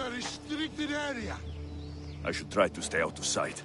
a restricted area. I should try to stay out of sight.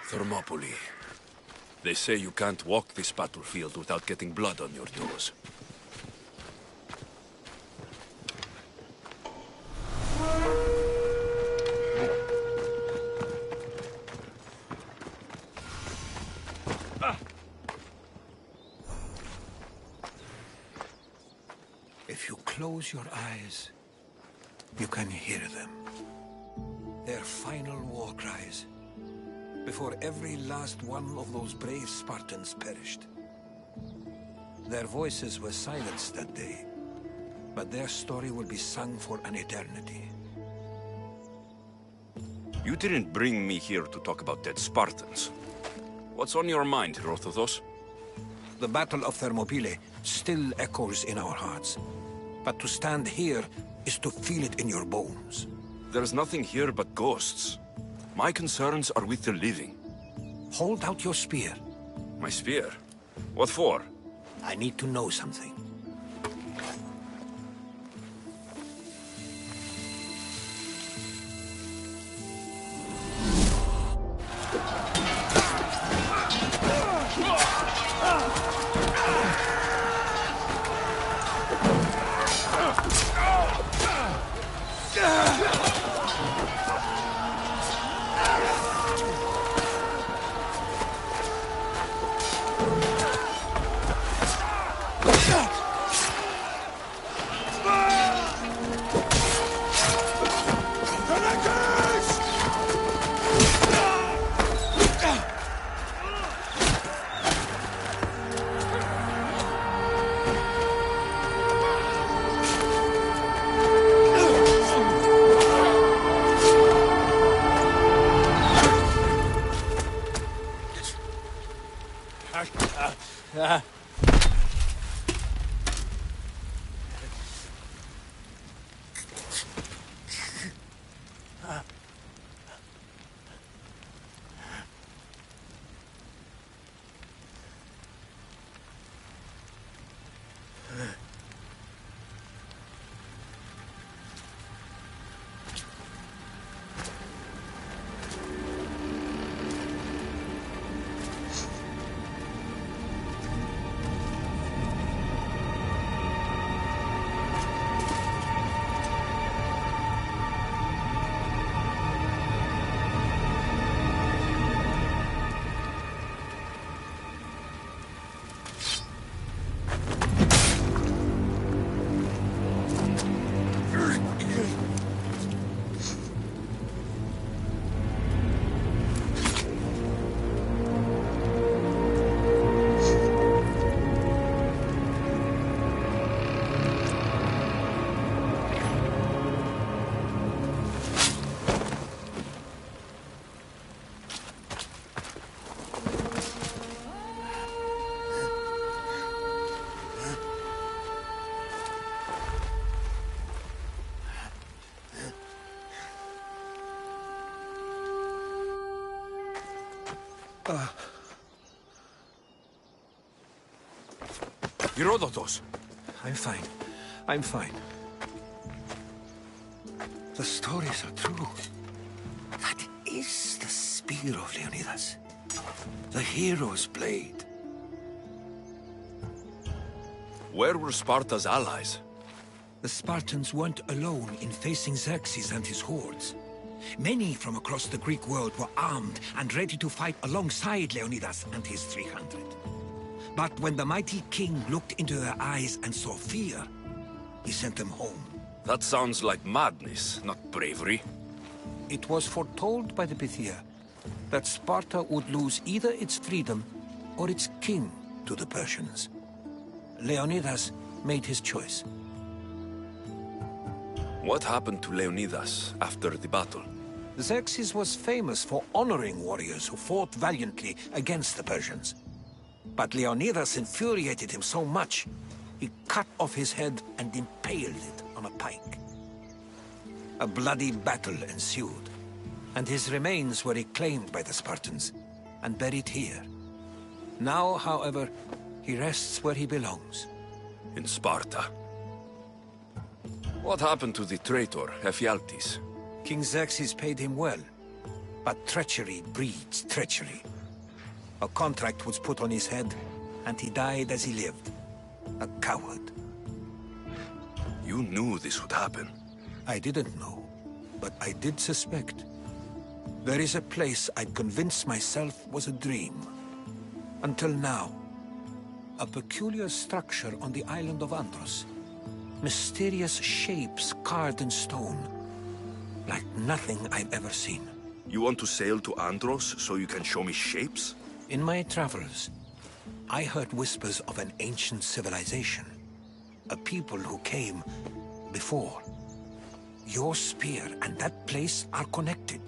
Thermopylae. They say you can't walk this battlefield without getting blood on your toes. If you close your eyes, you can hear them. Their final war cries, before every last one of those brave Spartans perished. Their voices were silenced that day, but their story will be sung for an eternity. You didn't bring me here to talk about dead Spartans. What's on your mind, Herodotus? The Battle of Thermopylae still echoes in our hearts, but to stand here is to feel it in your bones. There's nothing here but ghosts. My concerns are with the living. Hold out your spear. My spear? What for? I need to know something. Herodotus! I'm fine. I'm fine. The stories are true. That is the spear of Leonidas. The hero's blade. Where were Sparta's allies? The Spartans weren't alone in facing Xerxes and his hordes. Many from across the Greek world were armed and ready to fight alongside Leonidas and his 300. But when the mighty king looked into their eyes and saw fear, he sent them home. That sounds like madness, not bravery. It was foretold by the Pythia that Sparta would lose either its freedom or its king to the Persians. Leonidas made his choice. What happened to Leonidas after the battle? Xerxes was famous for honoring warriors who fought valiantly against the Persians. But Leonidas infuriated him so much, he cut off his head and impaled it on a pike. A bloody battle ensued, and his remains were reclaimed by the Spartans and buried here. Now, however, he rests where he belongs. In Sparta. What happened to the traitor, Ephialtes? King Xerxes paid him well, but treachery breeds treachery. A contract was put on his head, and he died as he lived. A coward. You knew this would happen. I didn't know, but I did suspect. There is a place I'd convinced myself was a dream. Until now. A peculiar structure on the island of Andros. Mysterious shapes carved in stone. Like nothing I've ever seen. You want to sail to Andros so you can show me shapes? In my travels, I heard whispers of an ancient civilization. A people who came before. Your spear and that place are connected.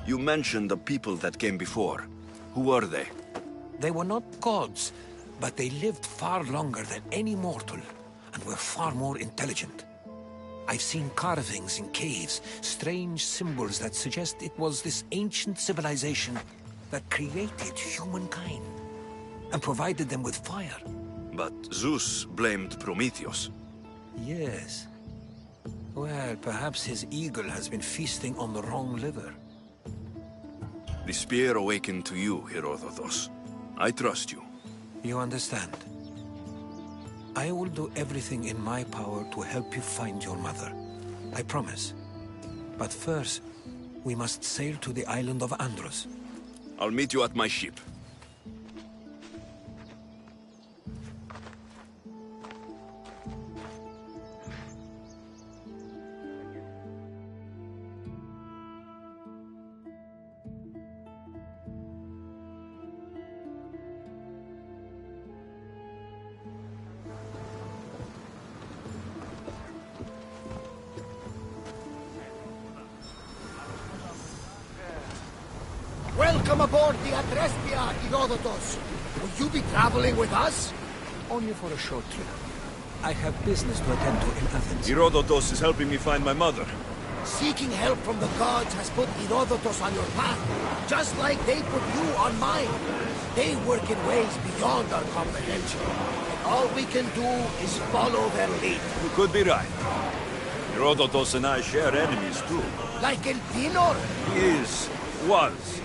You mentioned the people that came before. Who were they? They were not gods, but they lived far longer than any mortal, and were far more intelligent. I've seen carvings in caves, strange symbols that suggest it was this ancient civilization that created humankind, and provided them with fire. But Zeus blamed Prometheus. Yes. Well, perhaps his eagle has been feasting on the wrong liver. The spear awakened to you, Herodotus. I trust you. You understand? I will do everything in my power to help you find your mother. I promise. But first, we must sail to the island of Andros. I'll meet you at my ship. Welcome aboard the Adrespia, Herodotus. Will you be traveling with us? Only for a short trip. I have business to attend to in Athens. Herodotus is helping me find my mother. Seeking help from the gods has put Herodotus on your path, just like they put you on mine. They work in ways beyond our comprehension, and all we can do is follow their lead. You could be right. Herodotus and I share enemies too. Like El Dinor? He was,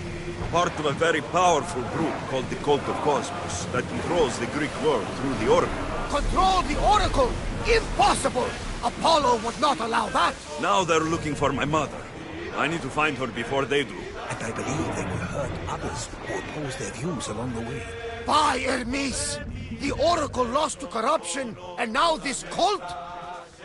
part of a very powerful group called the Cult of Cosmos that controls the Greek world through the Oracle. Control the Oracle? Impossible! Apollo would not allow that! Now they're looking for my mother. I need to find her before they do. And I believe they will hurt others who oppose their views along the way. By Hermes! The Oracle lost to corruption, and now this cult?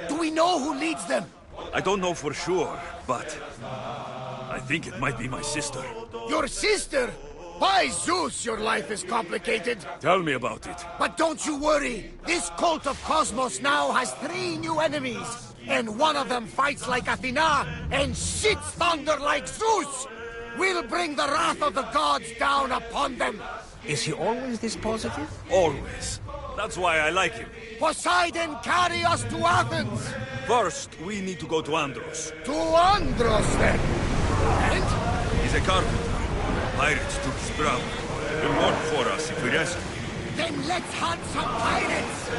Do we know who leads them? I don't know for sure, but I think it might be my sister. Your sister? By Zeus, your life is complicated. Tell me about it. But don't you worry. This cult of Cosmos now has 3 new enemies. And one of them fights like Athena and shits thunder like Zeus. We'll bring the wrath of the gods down upon them. Is he always this positive? Always. That's why I like him. Poseidon, carry us to Athens. First, we need to go to Andros. To Andros, then. And? He's a carpenter. Pirates took his brother. He'll work for us if we rescue him. Then let's hunt some pirates!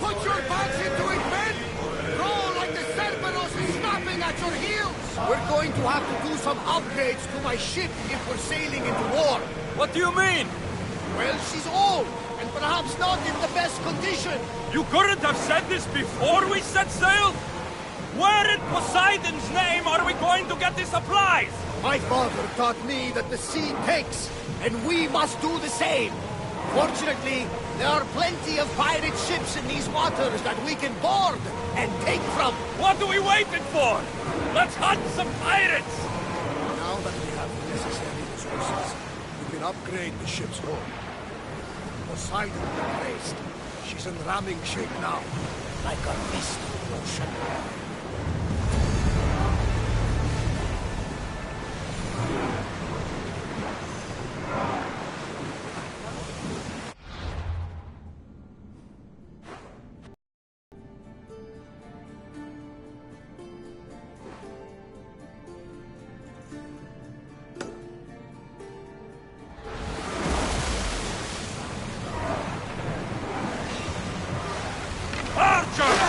Put your backs into it, men! Roll like the Cerberus is snapping at your heels! We're going to have to do some upgrades to my ship if we're sailing into war. What do you mean? Well, she's old, and perhaps not in the best condition. You couldn't have said this before we set sail? Where in Poseidon's name are we going to get the supplies? My father taught me that the sea takes, and we must do the same. Fortunately, there are plenty of pirate ships in these waters that we can board and take from. What are we waiting for? Let's hunt some pirates! Now that we have the necessary resources, we can upgrade the ship's hull. Poseidon will raised. She's in ramming shape now, like a mist in the ocean.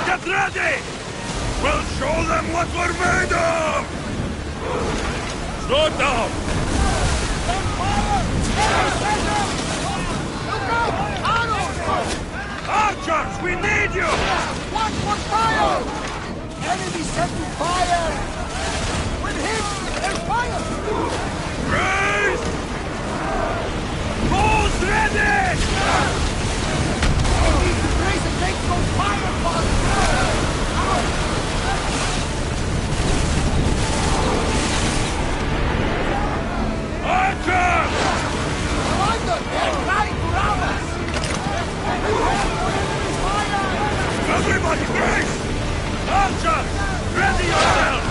Get ready! We'll show them what we're made of! Slow down! Archers, we need you! Watch for fire! Enemy set to fire! With him, there's fire! Raise! Bulls ready! We need to raise and take those firebombs! Archers! Commander, they're trying to round us! Everybody brace! Archers! Ready yourself!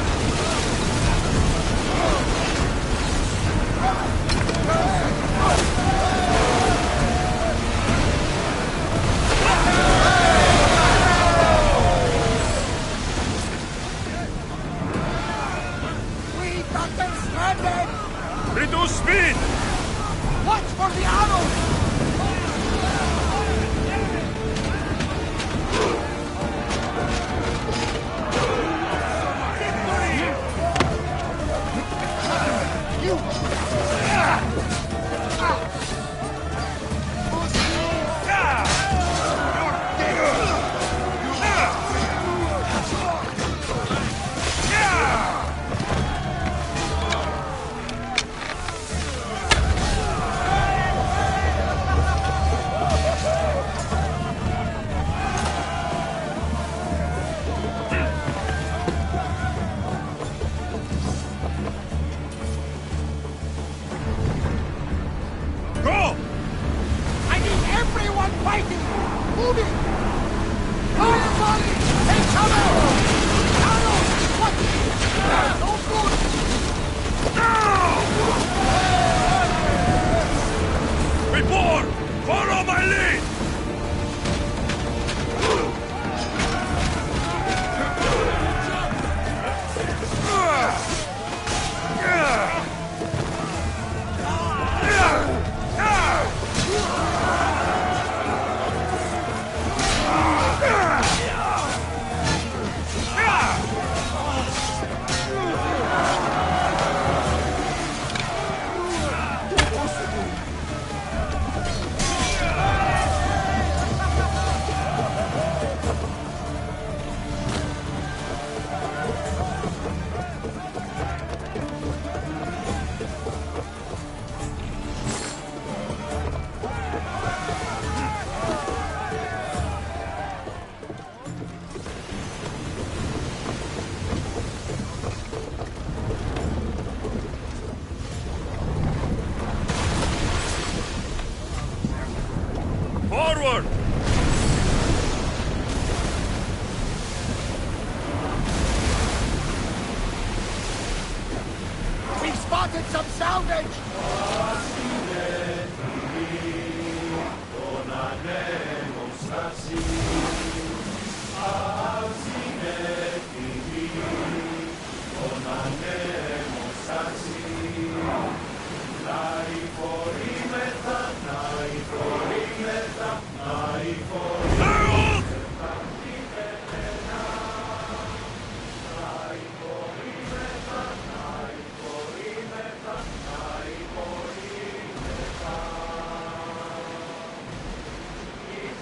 Moving! Fire volley! Hey, cover! Carol! What? No good! Before! Follow my lead! Forward! We spotted some salvage!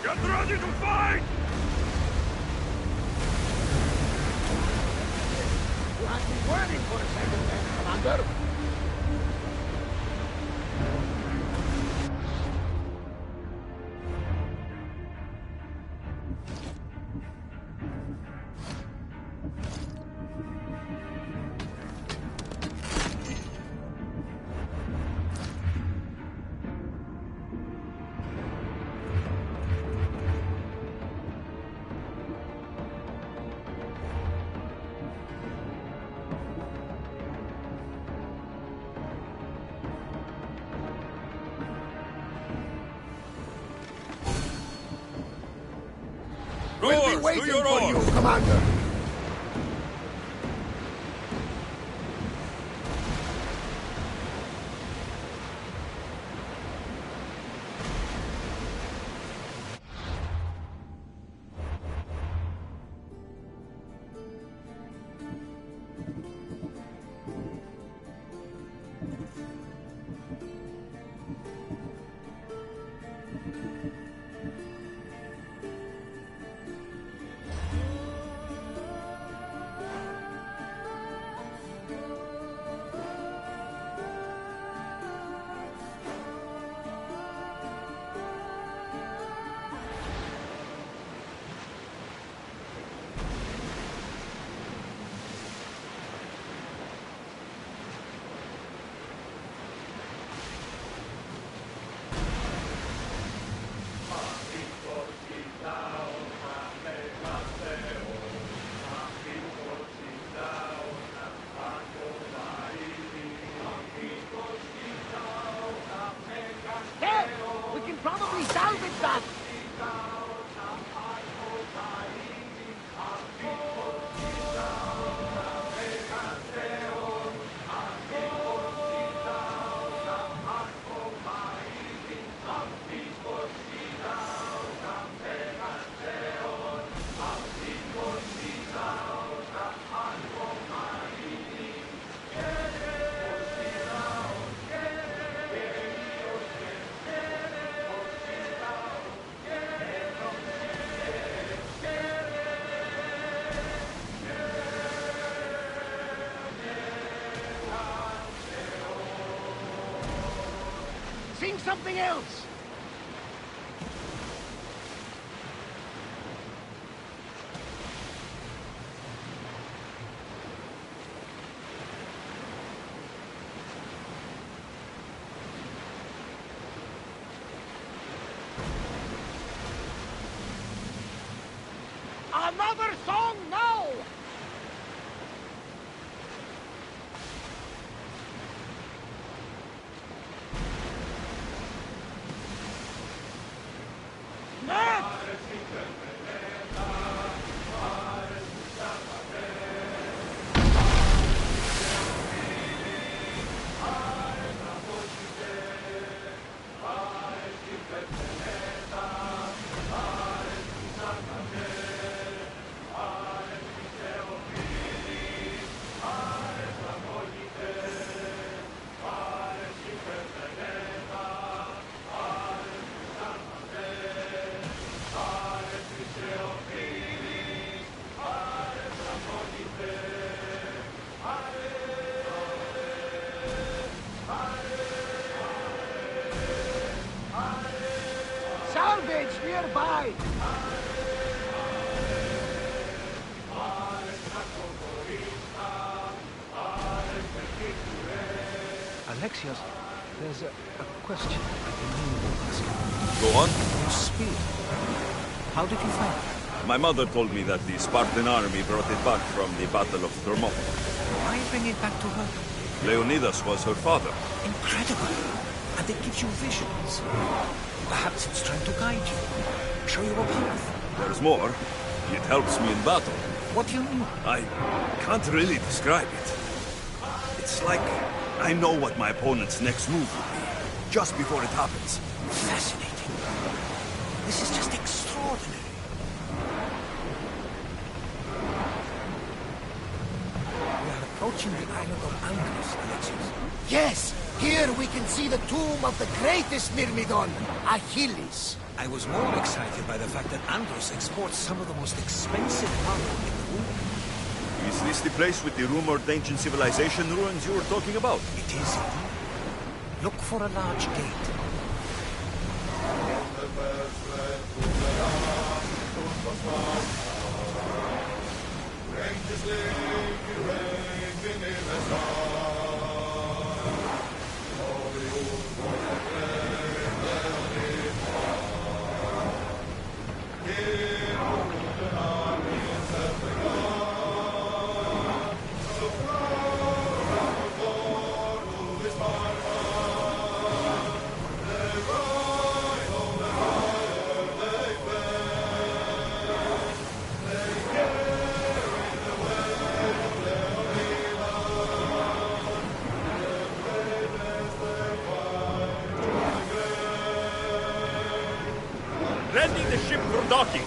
Get ready to fight! You had me worried for a second there, Commander. We'll be Rowers, waiting to your for you, oars! Commander. Hey, we can probably salvage that. Sing something else. Another song now! Ned! Salvage nearby! Alexios, there's a question I've been meaning to ask you. Go on. Your spear. How did you find it? My mother told me that the Spartan army brought it back from the Battle of Thermopylae. Why bring it back to her? Leonidas was her father. Incredible. And it gives you visions. Perhaps it's trying to guide you. Show you a path. There's more. It helps me in battle. What do you mean? I can't really describe it. It's like I know what my opponent's next move will be, just before it happens. Fascinating. This is just extraordinary. We are approaching the island of Andros, Alexios. Yes! Here we can see the tomb of the greatest Myrmidon, Achilles. I was more excited by the fact that Andros exports some of the most expensive marble in the world. Is this the place with the rumored ancient civilization ruins you were talking about? It is indeed. Look for a large gate. Ready the ship for docking.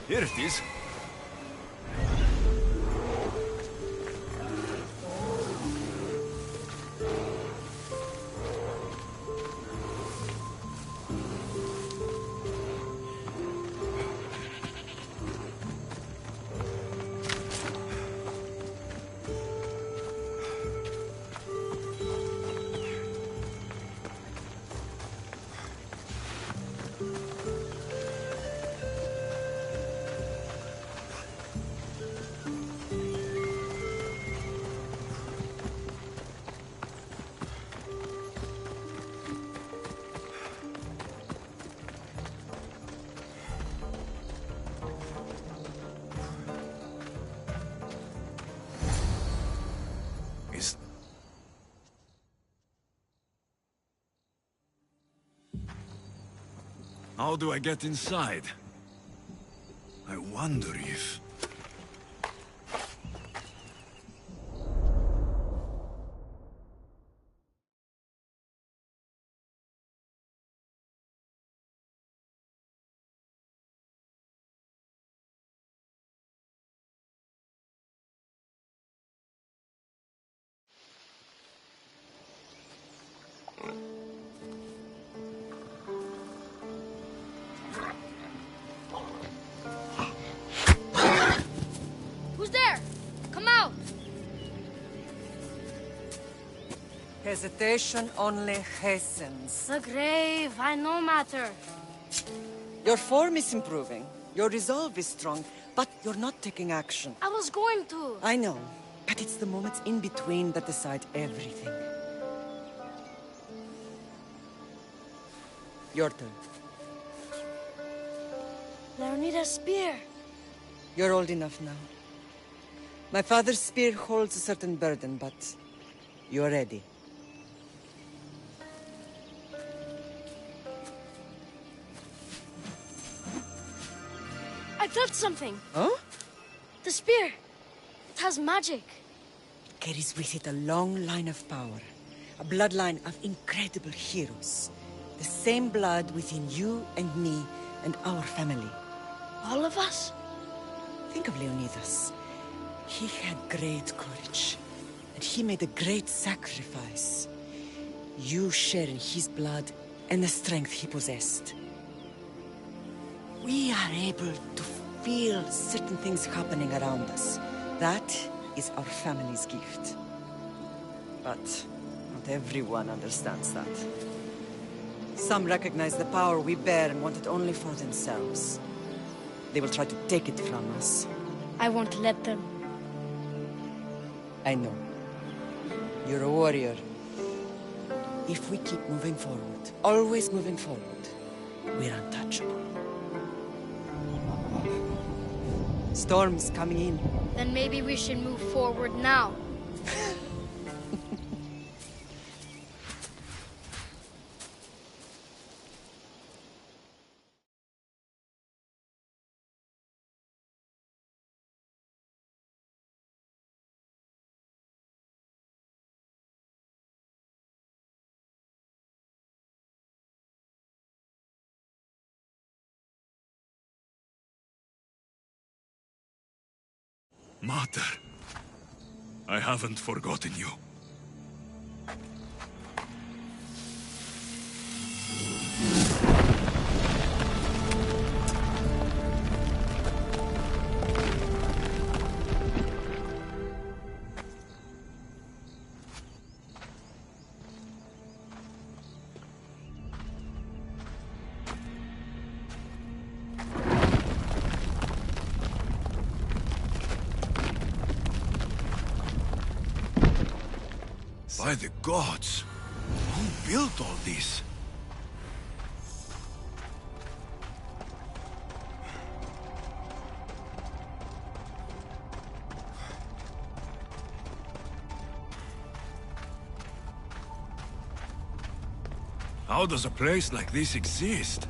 Here it is. How do I get inside? I wonder if... there? Come out! Hesitation only hastens. The grave, I no matter. Your form is improving. Your resolve is strong, but you're not taking action. I was going to. I know, but it's the moments in between that decide everything. Your turn. Leonida's spear. You're old enough now. My father's spear holds a certain burden, but you're ready. I felt something. Huh? The spear. It has magic. Carries with it a long line of power. A bloodline of incredible heroes. The same blood within you and me and our family. All of us? Think of Leonidas. He had great courage. And he made a great sacrifice. You share in his blood and the strength he possessed. We are able to feel certain things happening around us. That is our family's gift. But not everyone understands that. Some recognize the power we bear and want it only for themselves. They will try to take it from us. I won't let them. I know. You're a warrior. If we keep moving forward, always moving forward, we're untouchable. Storm's coming in. Then maybe we should move forward now. Mater, I haven't forgotten you. By the gods! Who built all this? How does a place like this exist?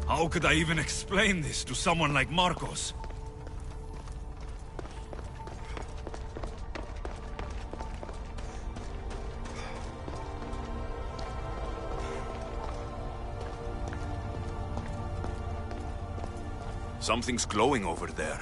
How could I even explain this to someone like Marcos? Something's glowing over there.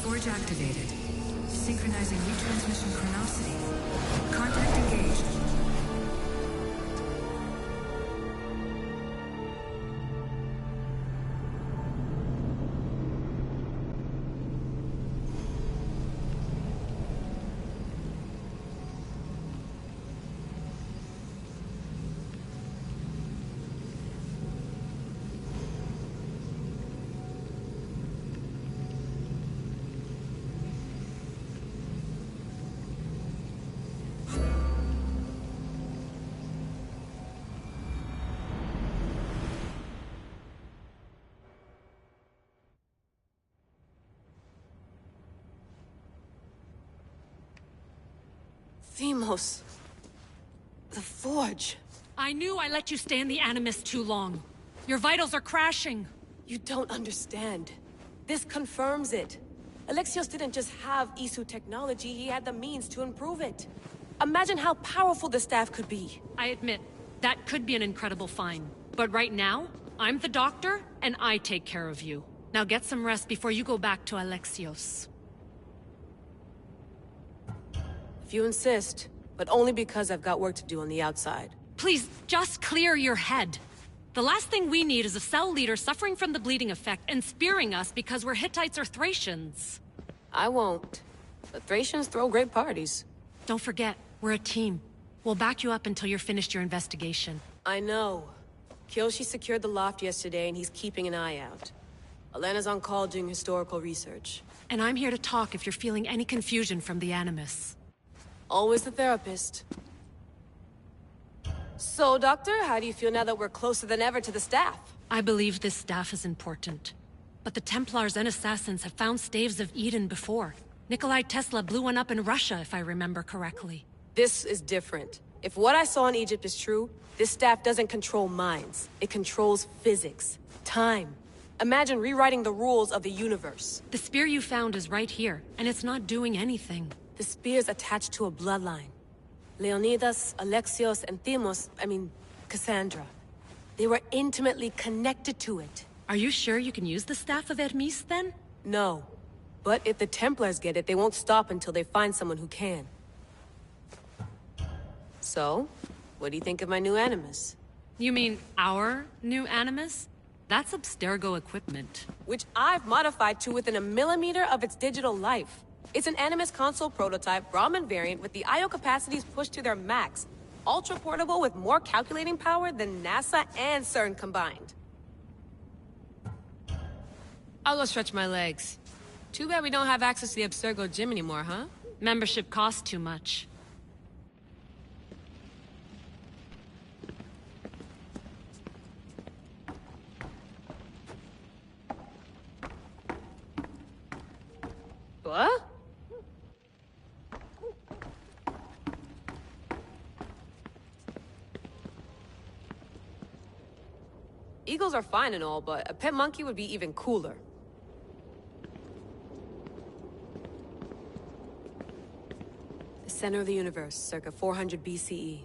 Forge activated. Synchronizing retransmission chronicity. Contact engaged. Themos. The Forge. I knew I let you stay in the Animus too long. Your vitals are crashing. You don't understand. This confirms it. Alexios didn't just have Isu technology, he had the means to improve it. Imagine how powerful the staff could be. I admit, that could be an incredible find. But right now, I'm the doctor, and I take care of you. Now get some rest before you go back to Alexios. If you insist, but only because I've got work to do on the outside. Please, just clear your head. The last thing we need is a cell leader suffering from the bleeding effect and spearing us because we're Hittites or Thracians. I won't. The Thracians throw great parties. Don't forget, we're a team. We'll back you up until you're finished your investigation. I know. Kyoshi secured the loft yesterday and he's keeping an eye out. Elena's on call doing historical research. And I'm here to talk if you're feeling any confusion from the Animus. Always the therapist. So, Doctor, how do you feel now that we're closer than ever to the staff? I believe this staff is important. But the Templars and Assassins have found Staves of Eden before. Nikolai Tesla blew one up in Russia, if I remember correctly. This is different. If what I saw in Egypt is true, this staff doesn't control minds. It controls physics, time. Imagine rewriting the rules of the universe. The spear you found is right here, and it's not doing anything. The spear's attached to a bloodline. Leonidas, Alexios, and Cassandra. They were intimately connected to it. Are you sure you can use the Staff of Hermes, then? No. But if the Templars get it, they won't stop until they find someone who can. So, what do you think of my new Animus? You mean our new Animus? That's Abstergo equipment. Which I've modified to within a millimeter of its digital life. It's an Animus console prototype, Brahmin variant, with the I/O capacities pushed to their max. Ultra-portable with more calculating power than NASA and CERN combined. I'll go stretch my legs. Too bad we don't have access to the Abstergo gym anymore, huh? Membership costs too much. What? Eagles are fine and all, but a pet monkey would be even cooler. The center of the universe, circa 400 BCE.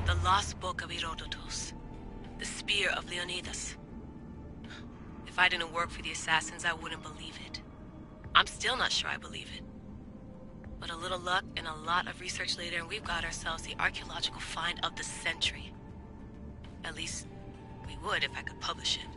The lost book of Herodotus. The spear of Leonidas. If I didn't work for the Assassins, I wouldn't believe it. I'm still not sure I believe it. But a little luck and a lot of research later, and we've got ourselves the archaeological find of the century. At least, we would if I could publish it.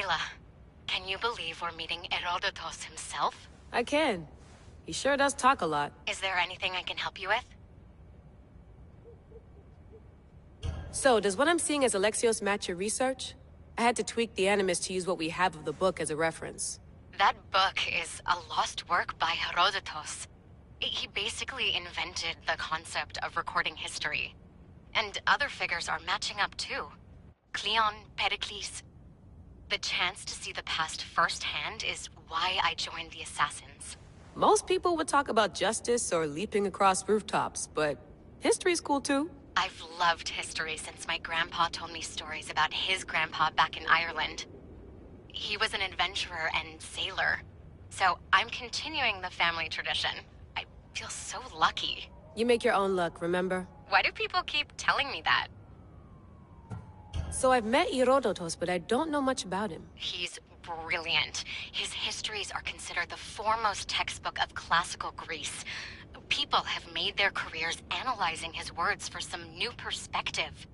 Layla, can you believe we're meeting Herodotus himself? I can. He sure does talk a lot. Is there anything I can help you with? So, does what I'm seeing as Alexios match your research? I had to tweak the Animus to use what we have of the book as a reference. That book is a lost work by Herodotus. He basically invented the concept of recording history. And other figures are matching up too. Cleon, Pericles. The chance to see the past firsthand is why I joined the Assassins. Most people would talk about justice or leaping across rooftops, but history's cool too. I've loved history since my grandpa told me stories about his grandpa back in Ireland. He was an adventurer and sailor, so I'm continuing the family tradition. I feel so lucky. You make your own luck, remember? Why do people keep telling me that? So I've met Herodotus, but I don't know much about him. He's brilliant. His histories are considered the foremost textbook of classical Greece. People have made their careers analyzing his words for some new perspective.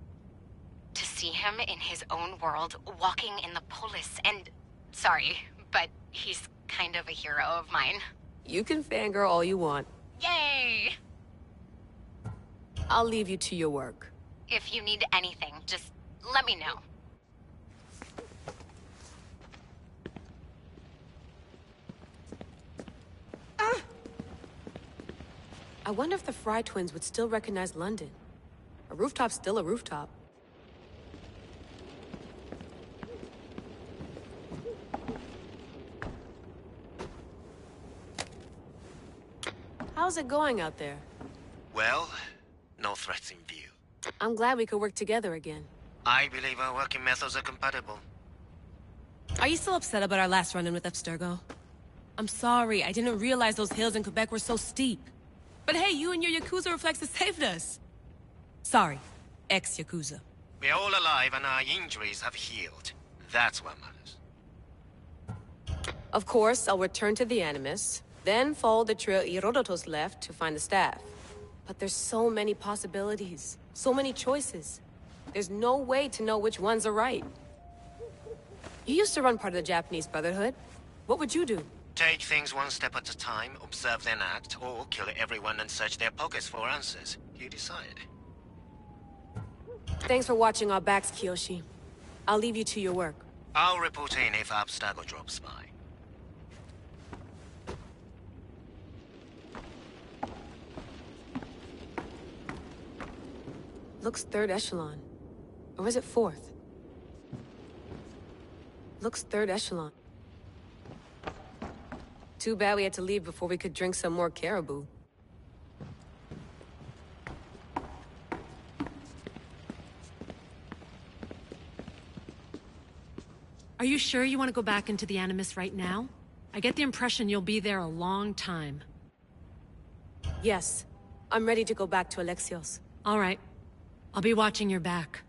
To see him in his own world, walking in the polis, and... Sorry, but he's kind of a hero of mine. You can fangirl all you want. Yay! I'll leave you to your work. If you need anything, just let me know. I wonder if the Fry twins would still recognize London. A rooftop's still a rooftop. How's it going out there? Well, no threats in view. I'm glad we could work together again. I believe our working methods are compatible. Are you still upset about our last run-in with Abstergo? I'm sorry, I didn't realize those hills in Quebec were so steep. But hey, you and your Yakuza reflexes saved us. Sorry, ex-Yakuza. We're all alive and our injuries have healed. That's what matters. Of course, I'll return to the Animus, then follow the trail Herodotus left to find the staff. But there's so many possibilities, so many choices. There's no way to know which ones are right. You used to run part of the Japanese Brotherhood. What would you do? Take things one step at a time, observe then act, or kill everyone and search their pockets for answers. You decide. Thanks for watching our backs, Kiyoshi. I'll leave you to your work. I'll report in if Abstergo drops by. Looks third echelon. Or is it fourth? Looks third echelon. Too bad we had to leave before we could drink some more caribou. Are you sure you want to go back into the Animus right now? I get the impression you'll be there a long time. Yes. I'm ready to go back to Alexios. All right. I'll be watching your back.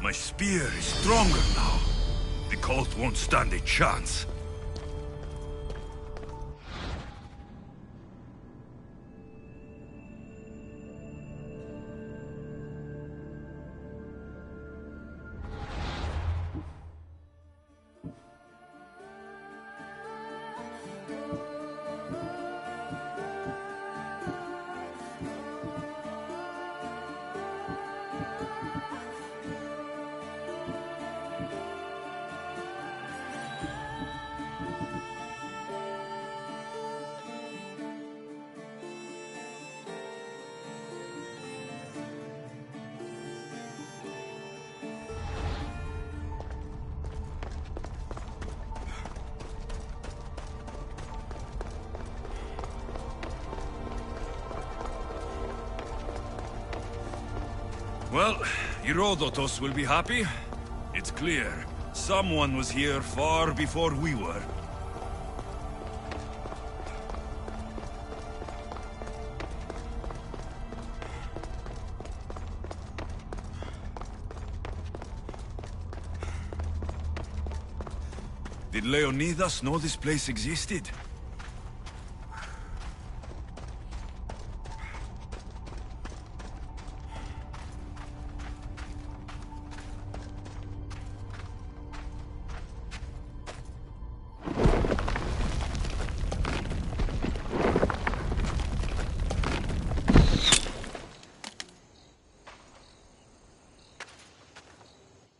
My spear is stronger now. The cult won't stand a chance. Well, Herodotus will be happy. It's clear. Someone was here far before we were. Did Leonidas know this place existed?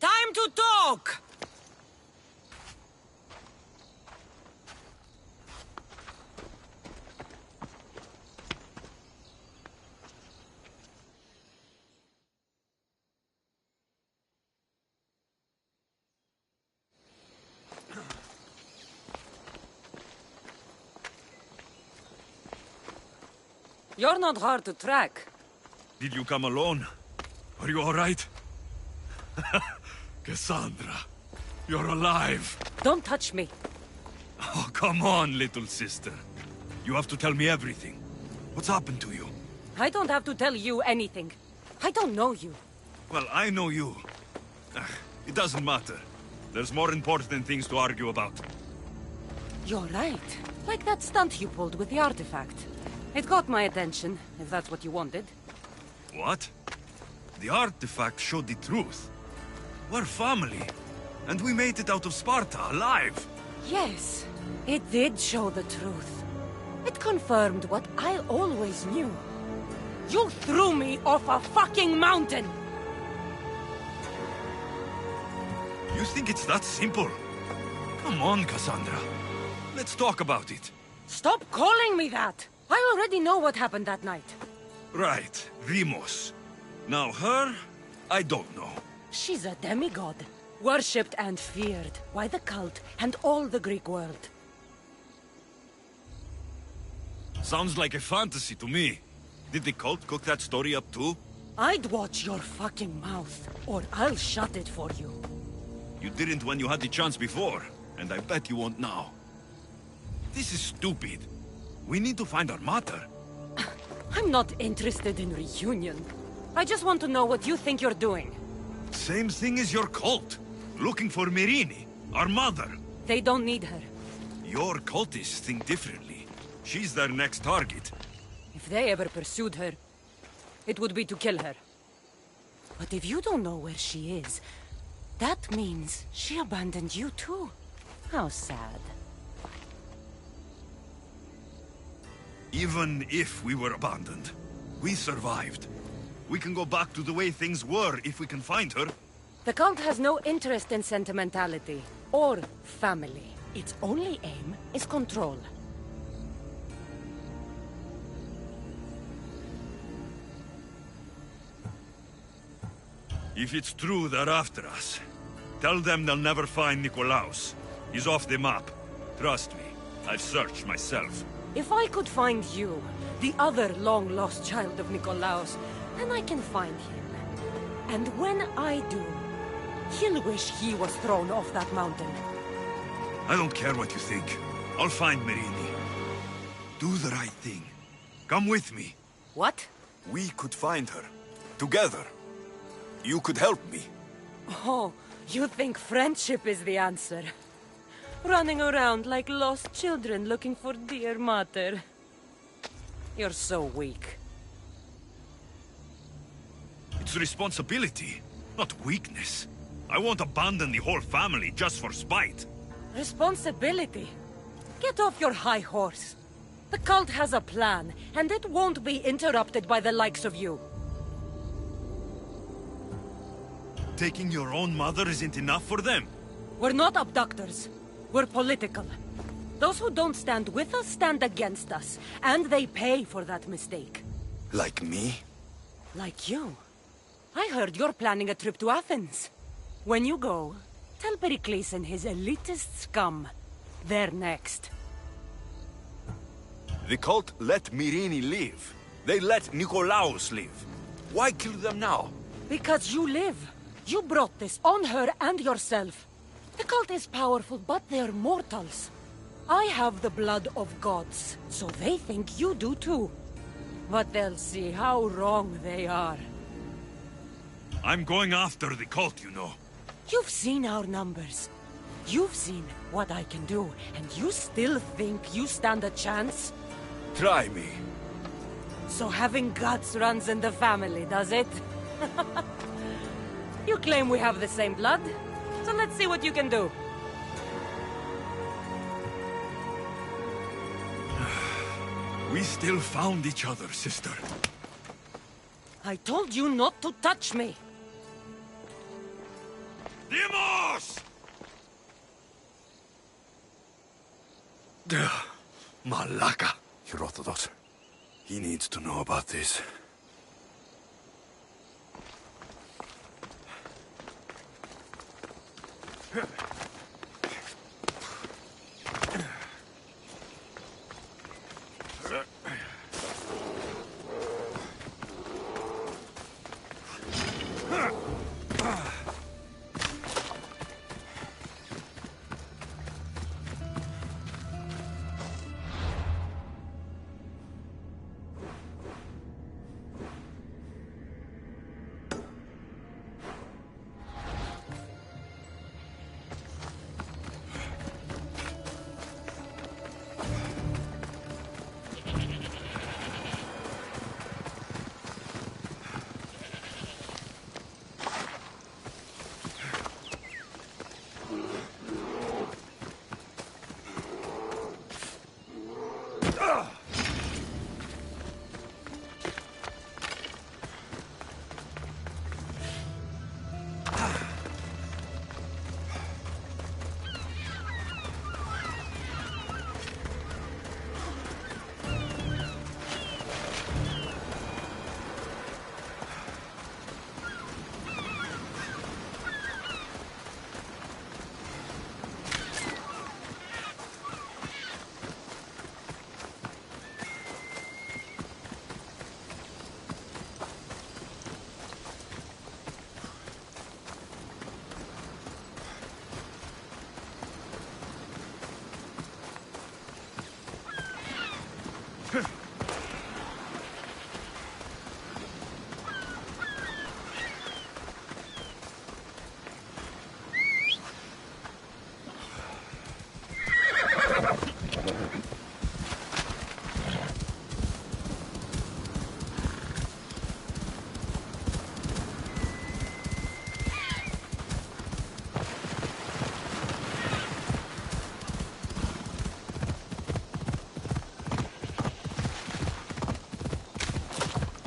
Time to talk! You're not hard to track. Did you come alone? Are you all right? Cassandra, you're alive. Don't touch me. Oh, come on, little sister. You have to tell me everything. What's happened to you? I don't have to tell you anything. I don't know you. Well, I know you. It doesn't matter. There's more important things to argue about. You're right. Like that stunt you pulled with the artifact. It got my attention, if that's what you wanted. What? The artifact showed the truth. We're family. And we made it out of Sparta, alive. Yes, it did show the truth. It confirmed what I always knew. You threw me off a fucking mountain! You think it's that simple? Come on, Cassandra. Let's talk about it. Stop calling me that! I already know what happened that night. Right, Deimos. Now her, I don't know. She's a demigod, worshipped and feared by the cult and all the Greek world. Sounds like a fantasy to me. Did the cult cook that story up too? I'd watch your fucking mouth, or I'll shut it for you. You didn't when you had the chance before, and I bet you won't now. This is stupid. We need to find our mater. I'm not interested in reunion. I just want to know what you think you're doing. Same thing as your cult. Looking for Myrrine, our mother. They don't need her. Your cultists think differently. She's their next target. If they ever pursued her, it would be to kill her. But if you don't know where she is, that means she abandoned you too. How sad. Even if we were abandoned, we survived. We can go back to the way things were if we can find her. The cult has no interest in sentimentality or family. Its only aim is control. If it's true they're after us, tell them they'll never find Nikolaos. He's off the map. Trust me, I've searched myself. If I could find you, the other long-lost child of Nikolaos, then I can find him. And when I do, he'll wish he was thrown off that mountain. I don't care what you think. I'll find Myrrine. Do the right thing. Come with me. What? We could find her. Together. You could help me. Oh, you think friendship is the answer? Running around like lost children looking for dear mater. You're so weak. It's responsibility, not weakness. I won't abandon the whole family just for spite. Responsibility? Get off your high horse. The cult has a plan, and it won't be interrupted by the likes of you. Taking your own mother isn't enough for them. We're not abductors. We're political. Those who don't stand with us stand against us, and they pay for that mistake. Like me? Like you. I heard you're planning a trip to Athens. When you go, tell Pericles and his elitist scum they're next. The cult let Myrrine live. They let Nikolaos live. Why kill them now? Because you live. You brought this on her and yourself. The cult is powerful, but they're mortals. I have the blood of gods, so they think you do too. But they'll see how wrong they are. I'm going after the cult, you know. You've seen our numbers. You've seen what I can do, and you still think you stand a chance? Try me. So having guts runs in the family, does it? You claim we have the same blood, so let's see what you can do. We still found each other, sister. I told you not to touch me. Demos! Malaka. Herodotus. He needs to know about this.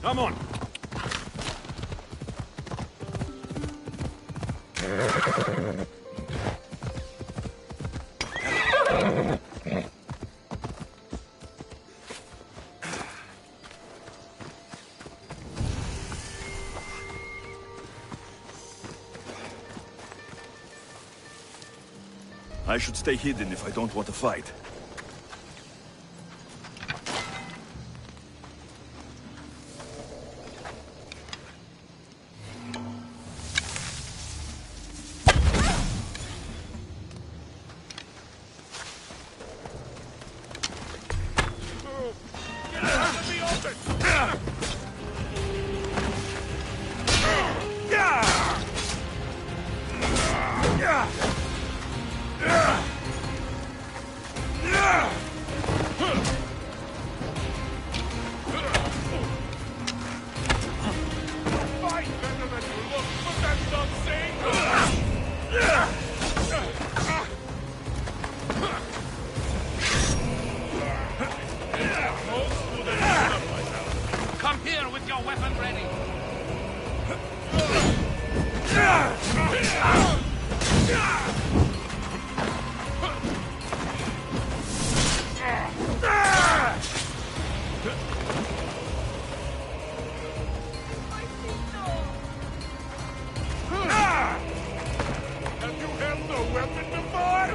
Come on! I should stay hidden if I don't want to fight. Come here with your weapon ready. Have you held a weapon before?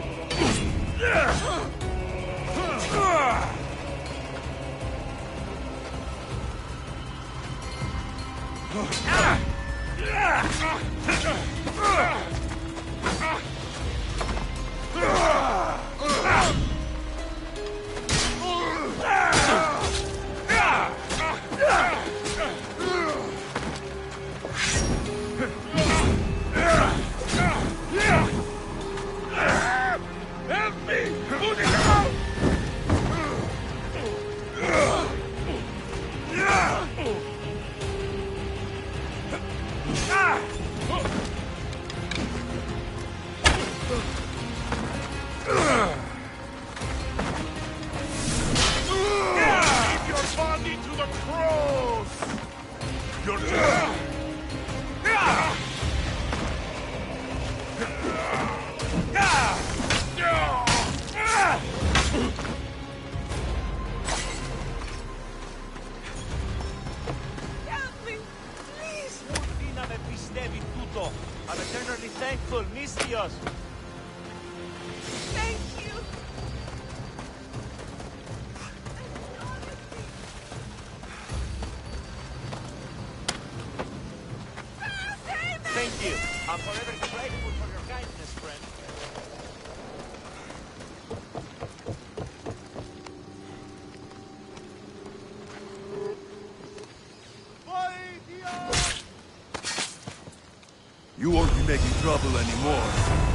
I'm eternally thankful, Mistios. Thank you. Thank you. I'm forever grateful for your kindness, friend. You won't be making trouble anymore.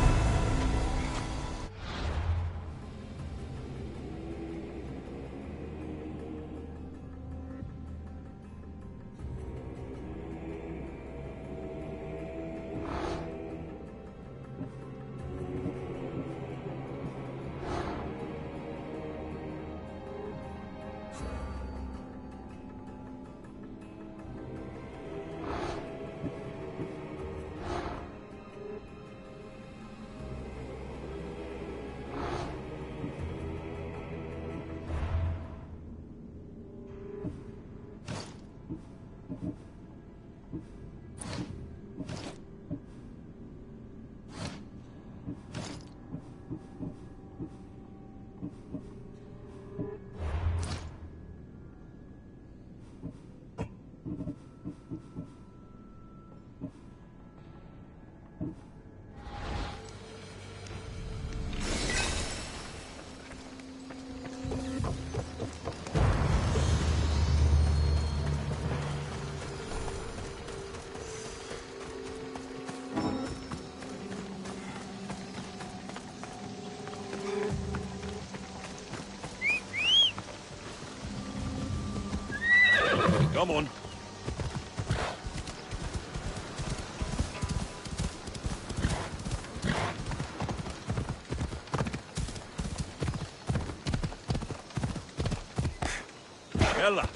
Come on. Ella.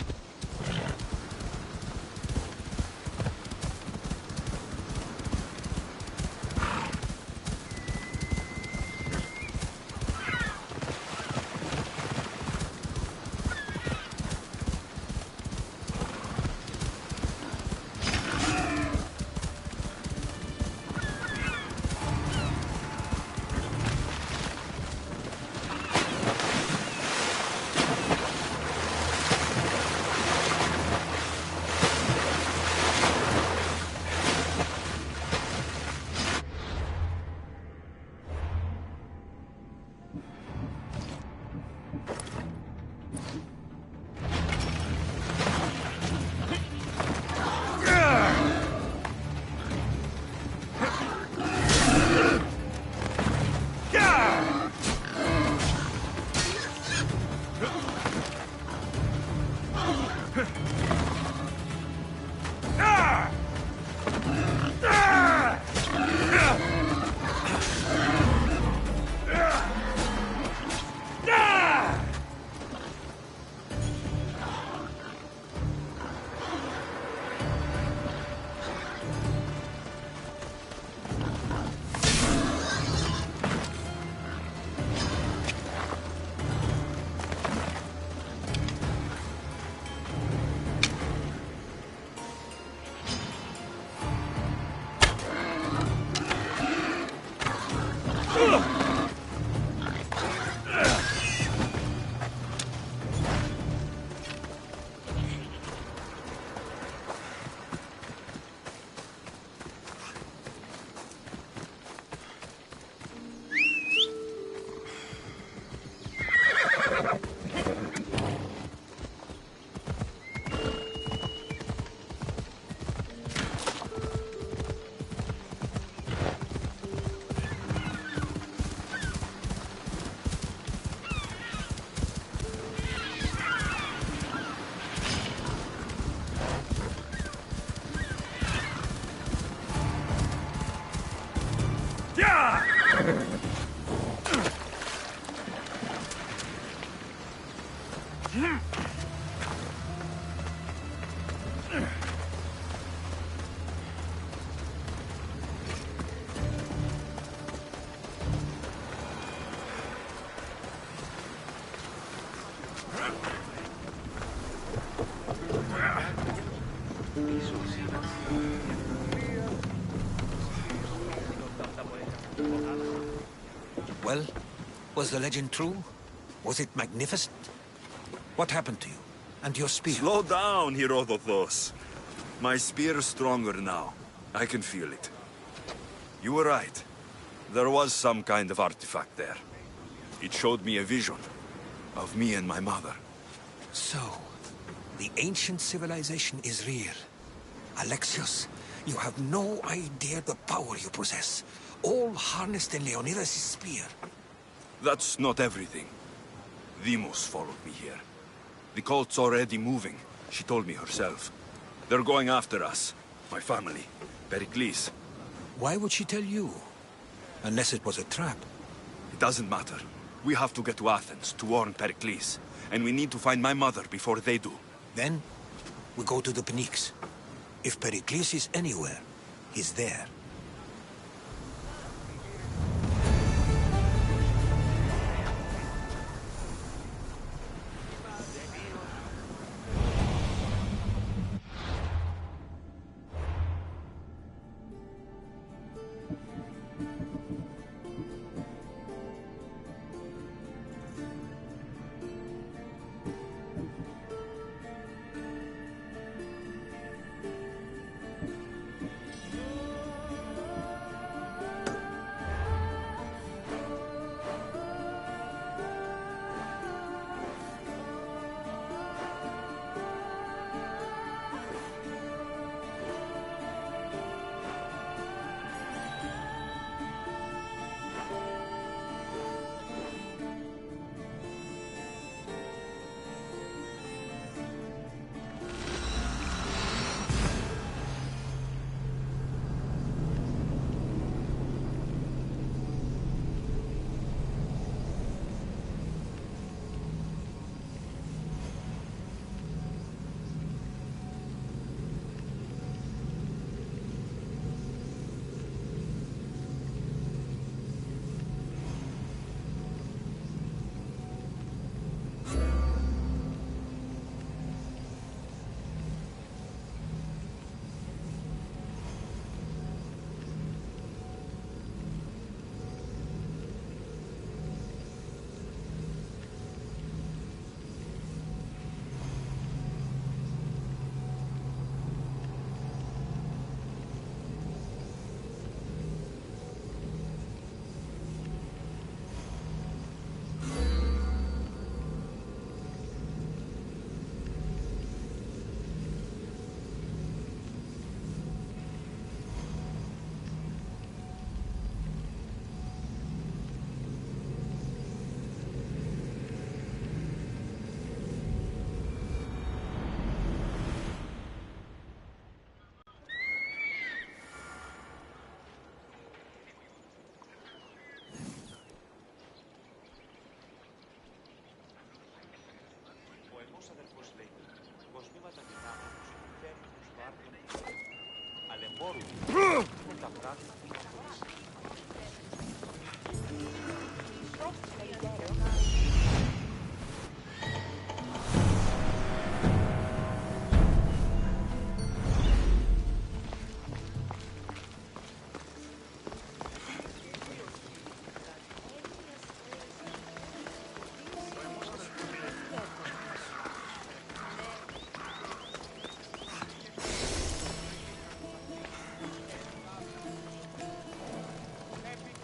Well, was the legend true? Was it magnificent? What happened to you? And your spear? Slow down, Herodotus. My spear is stronger now. I can feel it. You were right. There was some kind of artifact there. It showed me a vision of me and my mother. So, the ancient civilization is real. Alexios, you have no idea the power you possess. All harnessed in Leonidas' spear. That's not everything. Demos followed me here. The cult's already moving. She told me herself. They're going after us. My family. Pericles. Why would she tell you? Unless it was a trap. It doesn't matter. We have to get to Athens to warn Pericles. And we need to find my mother before they do. Then, we go to the Pnyx. If Pericles is anywhere, he's there.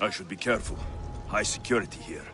I should be careful. High security here.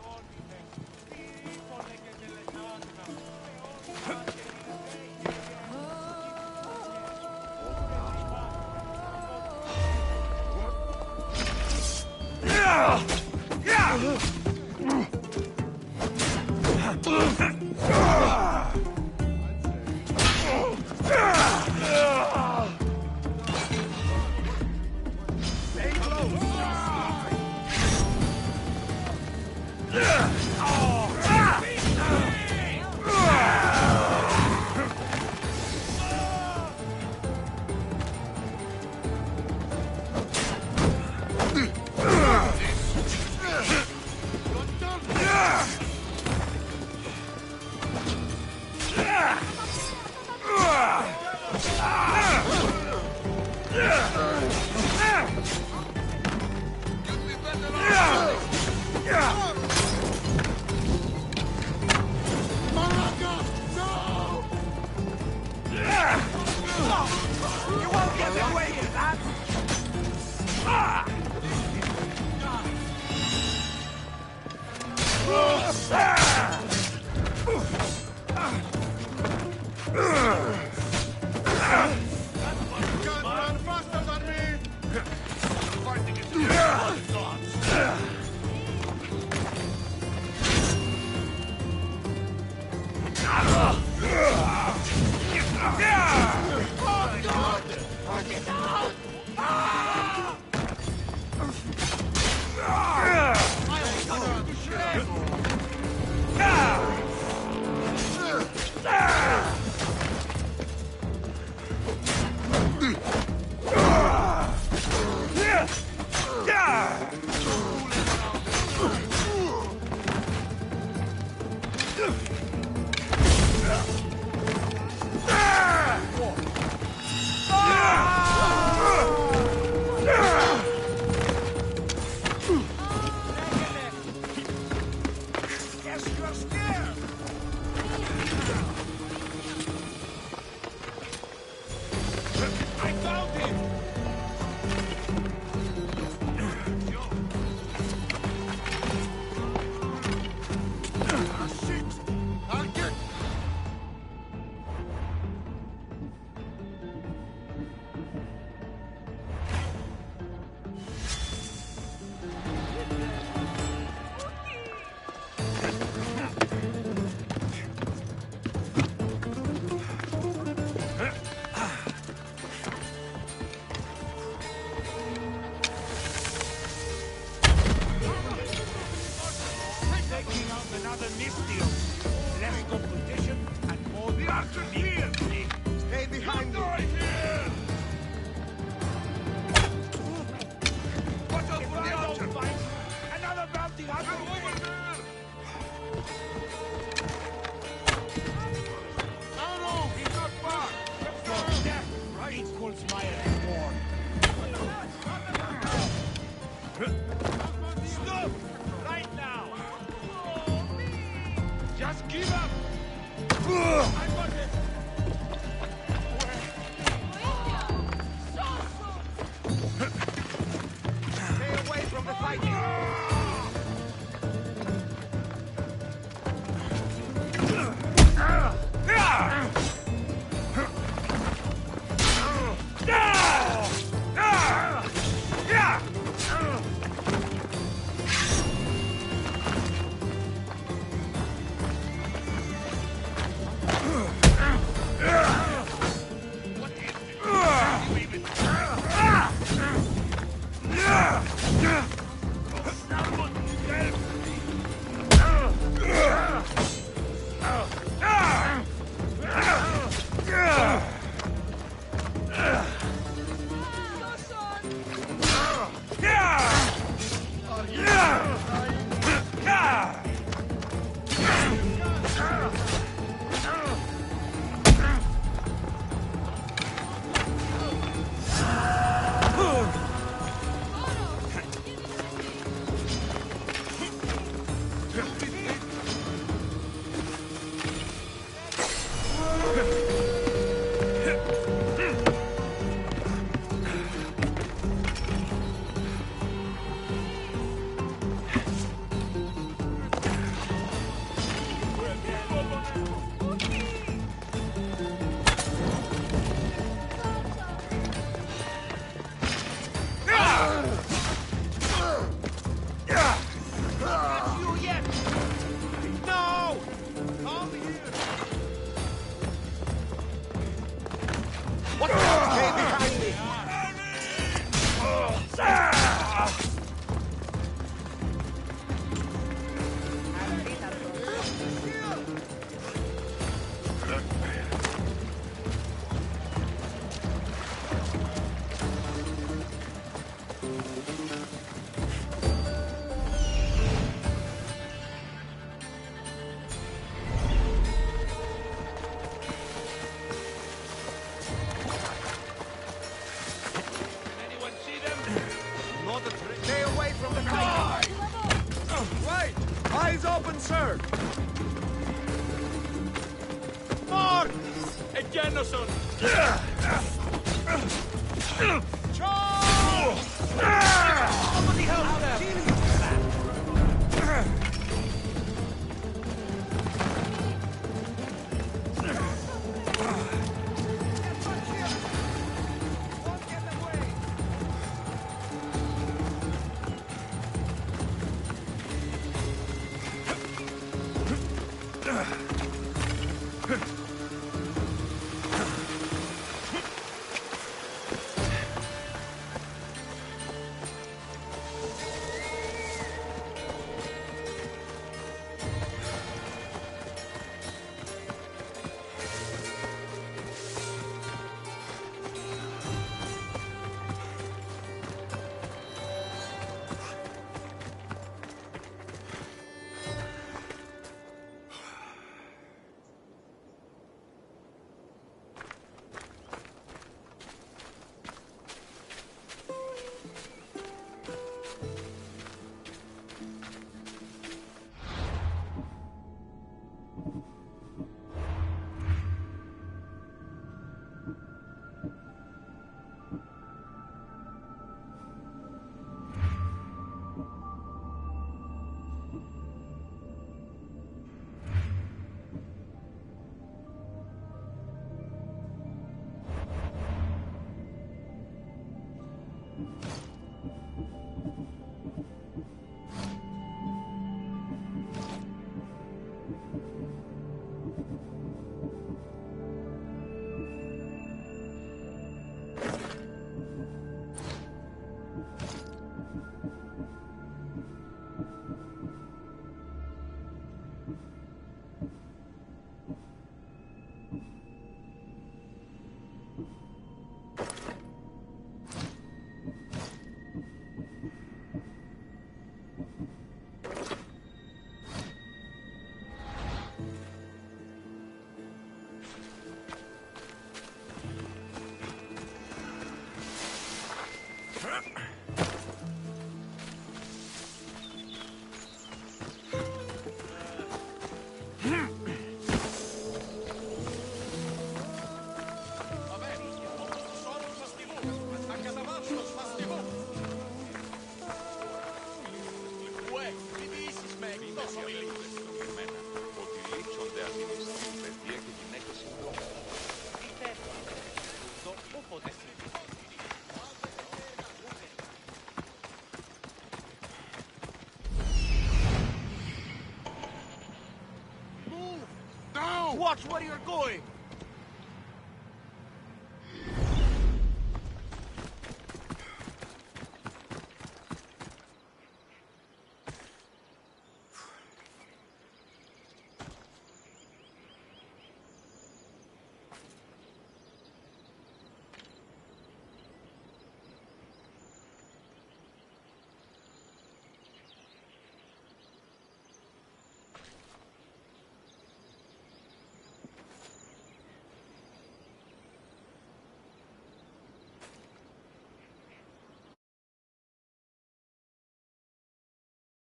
Watch where you're going!